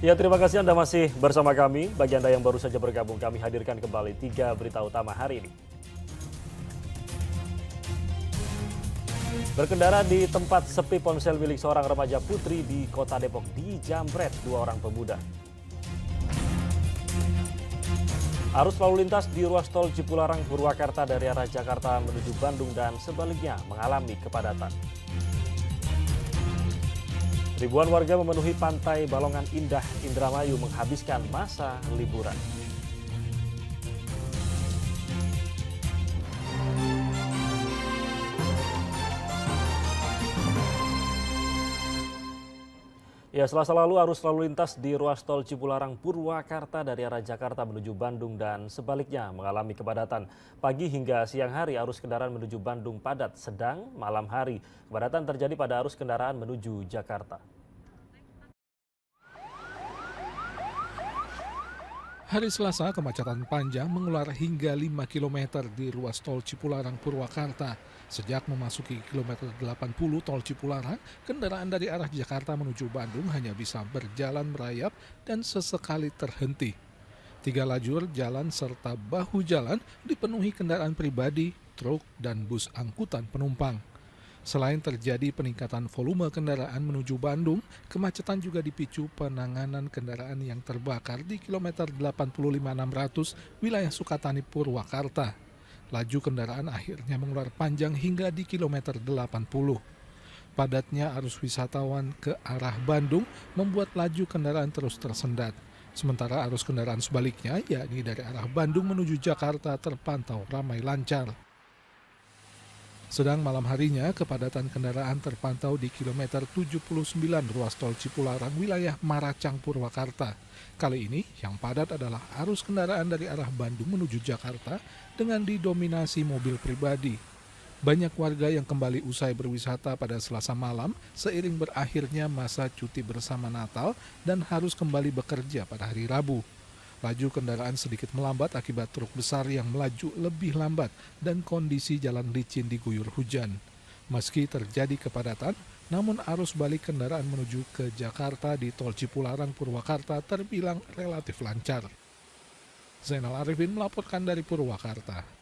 Ya, terima kasih Anda masih bersama kami. Bagi Anda yang baru saja bergabung, kami hadirkan kembali 3 berita utama hari ini. Berkendara di tempat sepi ponsel milik seorang remaja putri di Kota Depok dijamret 2 orang pemuda. Arus lalu lintas di ruas tol Cipularang Purwakarta dari arah Jakarta menuju Bandung dan sebaliknya mengalami kepadatan. Ribuan warga memenuhi pantai Balongan Indah Indramayu menghabiskan masa liburan. Ya, Selasa lalu arus lalu lintas di ruas tol Cipularang Purwakarta dari arah Jakarta menuju Bandung dan sebaliknya mengalami kepadatan. Pagi hingga siang hari arus kendaraan menuju Bandung padat, sedang malam hari kepadatan terjadi pada arus kendaraan menuju Jakarta. Hari Selasa, kemacetan panjang mengular hingga 5 km di ruas tol Cipularang Purwakarta. Sejak memasuki kilometer 80 tol Cipularang, kendaraan dari arah Jakarta menuju Bandung hanya bisa berjalan merayap dan sesekali terhenti. 3 lajur jalan serta bahu jalan dipenuhi kendaraan pribadi, truk, dan bus angkutan penumpang. Selain terjadi peningkatan volume kendaraan menuju Bandung, kemacetan juga dipicu penanganan kendaraan yang terbakar di kilometer 85-600 wilayah Sukatani Purwakarta. Laju kendaraan akhirnya mengular panjang hingga di kilometer 80. Padatnya arus wisatawan ke arah Bandung membuat laju kendaraan terus tersendat. Sementara arus kendaraan sebaliknya, yakni dari arah Bandung menuju Jakarta terpantau ramai lancar. Sedang malam harinya, kepadatan kendaraan terpantau di kilometer 79 ruas tol Cipularang wilayah Maracang Purwakarta. Kali ini yang padat adalah arus kendaraan dari arah Bandung menuju Jakarta dengan didominasi mobil pribadi. Banyak warga yang kembali usai berwisata pada Selasa malam seiring berakhirnya masa cuti bersama Natal dan harus kembali bekerja pada hari Rabu. Laju kendaraan sedikit melambat akibat truk besar yang melaju lebih lambat dan kondisi jalan licin diguyur hujan. Meski terjadi kepadatan, namun arus balik kendaraan menuju ke Jakarta di tol Cipularang Purwakarta terbilang relatif lancar. Zainal Arifin melaporkan dari Purwakarta.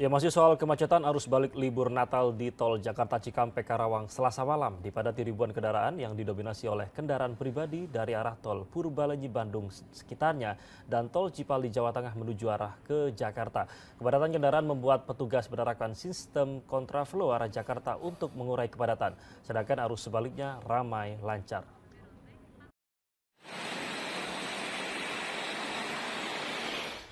Ya, masih soal kemacetan arus balik libur Natal di tol Jakarta Cikampek Karawang Selasa malam dipadati ribuan kendaraan yang didominasi oleh kendaraan pribadi dari arah tol Purbalenyi Bandung sekitarnya dan tol Cipali Jawa Tengah menuju arah ke Jakarta. Kepadatan kendaraan membuat petugas menerapkan sistem kontraflow arah Jakarta untuk mengurai kepadatan, sedangkan arus sebaliknya ramai lancar.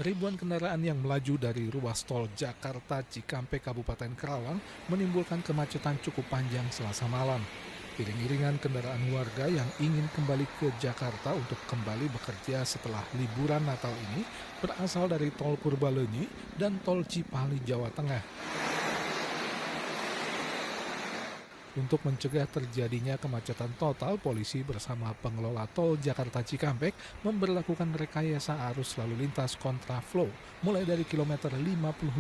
Ribuan kendaraan yang melaju dari ruas tol Jakarta Cikampek Kabupaten Karawang menimbulkan kemacetan cukup panjang Selasa malam. Iring-iringan kendaraan warga yang ingin kembali ke Jakarta untuk kembali bekerja setelah liburan Natal ini berasal dari tol Purbalenyi dan tol Cipali Jawa Tengah. Untuk mencegah terjadinya kemacetan total, polisi bersama pengelola tol Jakarta Cikampek memberlakukan rekayasa arus lalu lintas kontraflow mulai dari kilometer 55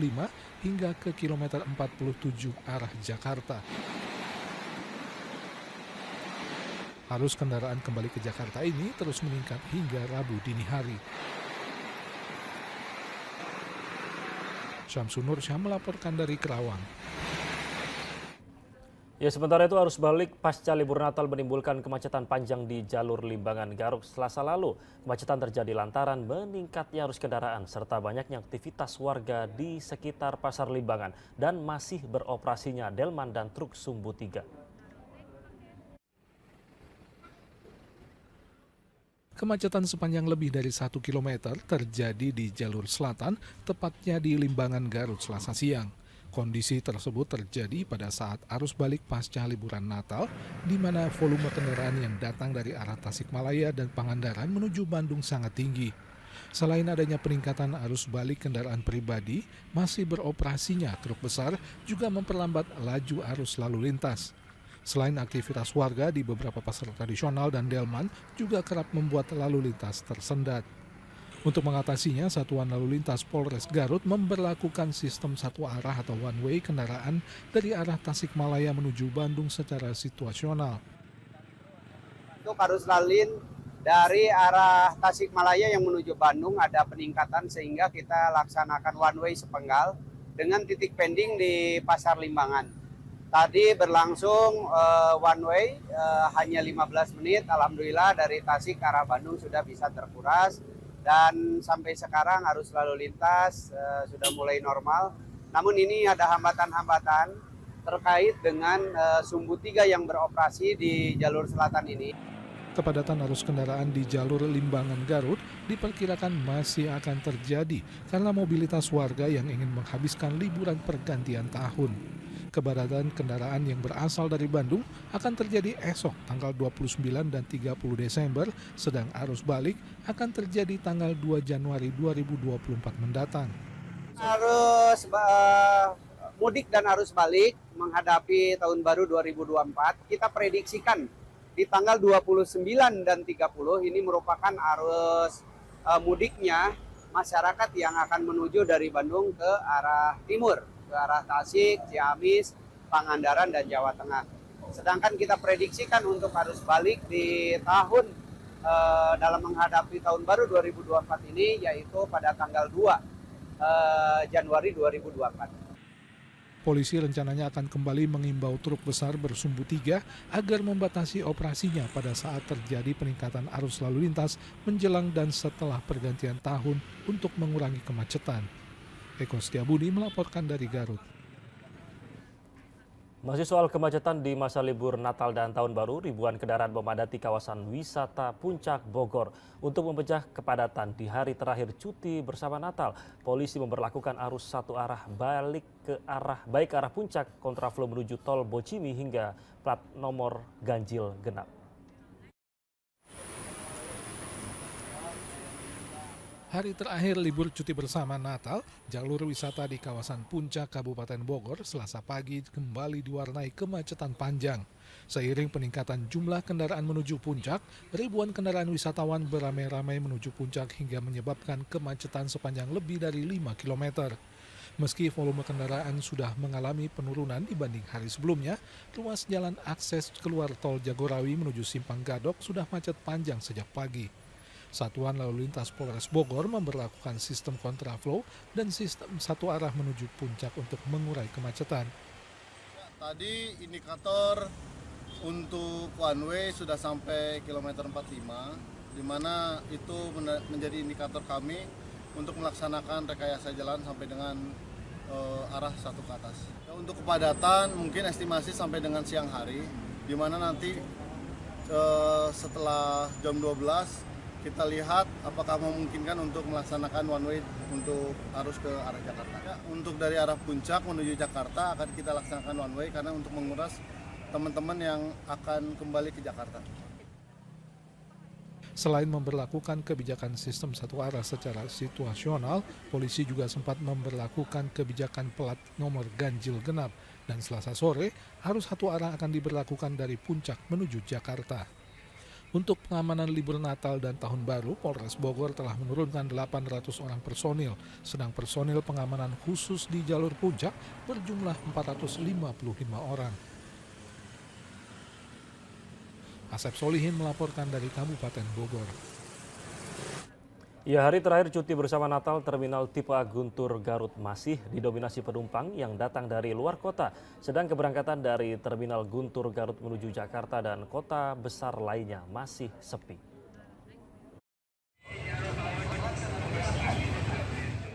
hingga ke kilometer 47 arah Jakarta. Arus kendaraan kembali ke Jakarta ini terus meningkat hingga Rabu dini hari. Syamsun Nursyah melaporkan dari Karawang. Ya, sementara itu arus balik pasca libur Natal menimbulkan kemacetan panjang di jalur Limbangan Garut Selasa lalu. Kemacetan terjadi lantaran meningkatnya arus kendaraan serta banyaknya aktivitas warga di sekitar Pasar Limbangan dan masih beroperasinya delman dan truk sumbu 3. Kemacetan sepanjang lebih dari 1 km terjadi di jalur selatan, tepatnya di Limbangan Garut Selasa siang. Kondisi tersebut terjadi pada saat arus balik pasca liburan Natal, di mana volume kendaraan yang datang dari arah Tasikmalaya dan Pangandaran menuju Bandung sangat tinggi. Selain adanya peningkatan arus balik kendaraan pribadi, masih beroperasinya truk besar juga memperlambat laju arus lalu lintas. Selain aktivitas warga di beberapa pasar tradisional dan delman juga kerap membuat lalu lintas tersendat. Untuk mengatasinya, Satuan Lalu Lintas Polres Garut memberlakukan sistem satu arah atau one way kendaraan dari arah Tasikmalaya menuju Bandung secara situasional. untuk arus lalu lintas dari arah Tasikmalaya yang menuju Bandung ada peningkatan sehingga kita laksanakan one way sepenggal dengan titik pending di Pasar Limbangan. Tadi berlangsung one way hanya 15 menit, alhamdulillah dari Tasik ke arah Bandung sudah bisa terkuras dan sampai sekarang arus lalu lintas sudah mulai normal. Namun ini ada hambatan-hambatan terkait dengan sumbu 3 yang beroperasi di jalur selatan ini. Kepadatan arus kendaraan di jalur Limbangan Garut diperkirakan masih akan terjadi karena mobilitas warga yang ingin menghabiskan liburan pergantian tahun. Kepadatan kendaraan yang berasal dari Bandung akan terjadi esok tanggal 29 dan 30 Desember, sedang arus balik akan terjadi tanggal 2 Januari 2024 mendatang. Arus mudik dan arus balik menghadapi tahun baru 2024, kita prediksikan di tanggal 29 dan 30 ini merupakan arus mudiknya masyarakat yang akan menuju dari Bandung ke arah timur, ke arah Tasik, Ciamis, Pangandaran, dan Jawa Tengah. Sedangkan kita prediksikan untuk arus balik di tahun dalam menghadapi tahun baru 2024 ini yaitu pada tanggal 2 Januari 2024. Polisi rencananya akan kembali mengimbau truk besar bersumbu 3 agar membatasi operasinya pada saat terjadi peningkatan arus lalu lintas menjelang dan setelah pergantian tahun untuk mengurangi kemacetan. Eko Setiabudi melaporkan dari Garut. Masih soal kemacetan di masa libur Natal dan Tahun Baru, ribuan kendaraan memadati kawasan wisata Puncak Bogor. Untuk memecah kepadatan di hari terakhir cuti bersama Natal, polisi memberlakukan arus satu arah baik ke arah Puncak, kontraflow menuju tol Bocimi hingga plat nomor ganjil genap. Hari terakhir libur cuti bersama Natal, jalur wisata di kawasan Puncak Kabupaten Bogor Selasa pagi kembali diwarnai kemacetan panjang. Seiring peningkatan jumlah kendaraan menuju Puncak, ribuan kendaraan wisatawan beramai-ramai menuju Puncak hingga menyebabkan kemacetan sepanjang lebih dari 5 km. Meski volume kendaraan sudah mengalami penurunan dibanding hari sebelumnya, ruas jalan akses keluar tol Jagorawi menuju Simpang Gadok sudah macet panjang sejak pagi. Satuan Lalu Lintas Polres Bogor memberlakukan sistem kontraflow dan sistem satu arah menuju Puncak untuk mengurai kemacetan. Tadi indikator untuk one way sudah sampai kilometer 45, di mana itu menjadi indikator kami untuk melaksanakan rekayasa jalan sampai dengan arah satu ke atas. Untuk kepadatan mungkin estimasi sampai dengan siang hari, di mana nanti setelah jam 12 kita lihat apakah memungkinkan untuk melaksanakan one way untuk arus ke arah Jakarta. Ya, untuk dari arah Puncak menuju Jakarta akan kita laksanakan one way karena untuk menguras teman-teman yang akan kembali ke Jakarta. Selain memberlakukan kebijakan sistem satu arah secara situasional, polisi juga sempat memberlakukan kebijakan plat nomor ganjil genap dan Selasa sore arus satu arah akan diberlakukan dari Puncak menuju Jakarta. Untuk pengamanan libur Natal dan Tahun Baru, Polres Bogor telah menurunkan 800 orang personil, sedang personil pengamanan khusus di jalur Puncak berjumlah 455 orang. Asep Solihin melaporkan dari Kabupaten Bogor. Ya, hari terakhir cuti bersama Natal Terminal Tipe A Guntur Garut masih didominasi penumpang yang datang dari luar kota. Sedang keberangkatan dari Terminal Guntur Garut menuju Jakarta dan kota besar lainnya masih sepi.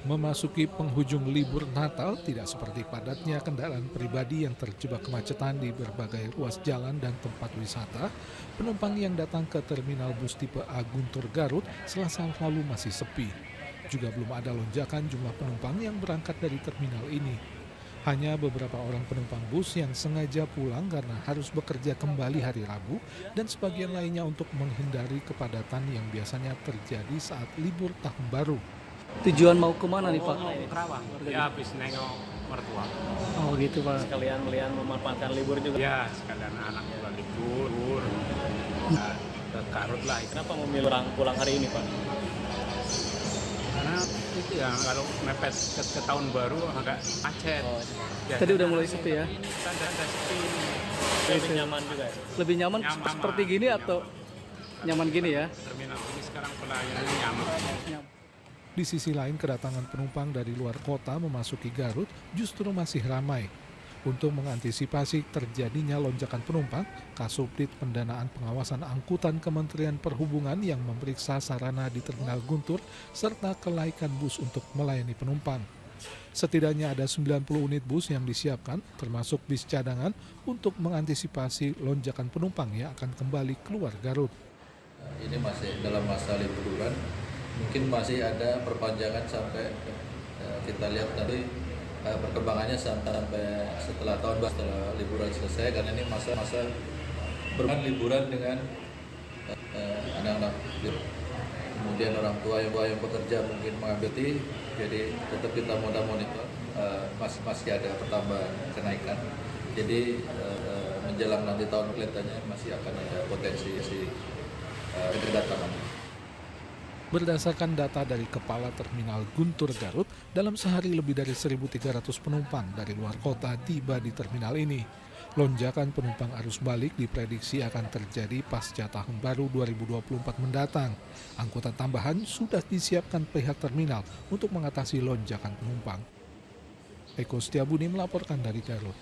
Memasuki penghujung libur Natal tidak seperti padatnya kendaraan pribadi yang terjebak kemacetan di berbagai ruas jalan dan tempat wisata. Penumpang yang datang ke terminal bus tipe A Guntur Garut Selasa lalu masih sepi. Juga belum ada lonjakan jumlah penumpang yang berangkat dari terminal ini. Hanya beberapa orang penumpang bus yang sengaja pulang karena harus bekerja kembali hari Rabu dan sebagian lainnya untuk menghindari kepadatan yang biasanya terjadi saat libur Tahun Baru. Tujuan mau kemana nih Pak? Kerawang. Ya habis nengok mertua. Oh gitu Pak. Sekalian memanfaatkan libur juga. Ya sekalian anak juga libur. Ya, ke Garut lah. Kenapa memilih pulang hari ini Pak? Karena itu ya kalau mepet ke tahun baru agak macet. Oh. Tadi udah mulai sepi ya? Udah sepi. Lebih nyaman juga ya? Lebih nyaman seperti gini atau? Nyaman gini ya? Terminal ini sekarang pelayanannya nyaman. Di sisi lain, kedatangan penumpang dari luar kota memasuki Garut justru masih ramai. Untuk mengantisipasi terjadinya lonjakan penumpang, Kasubdit Pendanaan Pengawasan Angkutan Kementerian Perhubungan yang memeriksa sarana di Terminal Guntur serta kelaikan bus untuk melayani penumpang. Setidaknya ada 90 unit bus yang disiapkan, termasuk bis cadangan, untuk mengantisipasi lonjakan penumpang yang akan kembali keluar Garut. Ini masih dalam masa liburan, mungkin masih ada perpanjangan sampai kita lihat tadi perkembangannya sampai setelah setelah liburan selesai, karena ini masa bermain liburan dengan anak-anak, kemudian orang tua yang bekerja mungkin mengikuti, jadi tetap kita monitor, masih ada pertambahan kenaikan, jadi menjelang nanti tahun kelihatannya masih akan ada potensi kedatangan. Berdasarkan data dari Kepala Terminal Guntur Garut, dalam sehari lebih dari 1.300 penumpang dari luar kota tiba di terminal ini. Lonjakan penumpang arus balik diprediksi akan terjadi pasca Tahun Baru 2024 mendatang. Angkutan tambahan sudah disiapkan pihak terminal untuk mengatasi lonjakan penumpang. Eko Setiabudi melaporkan dari Garut.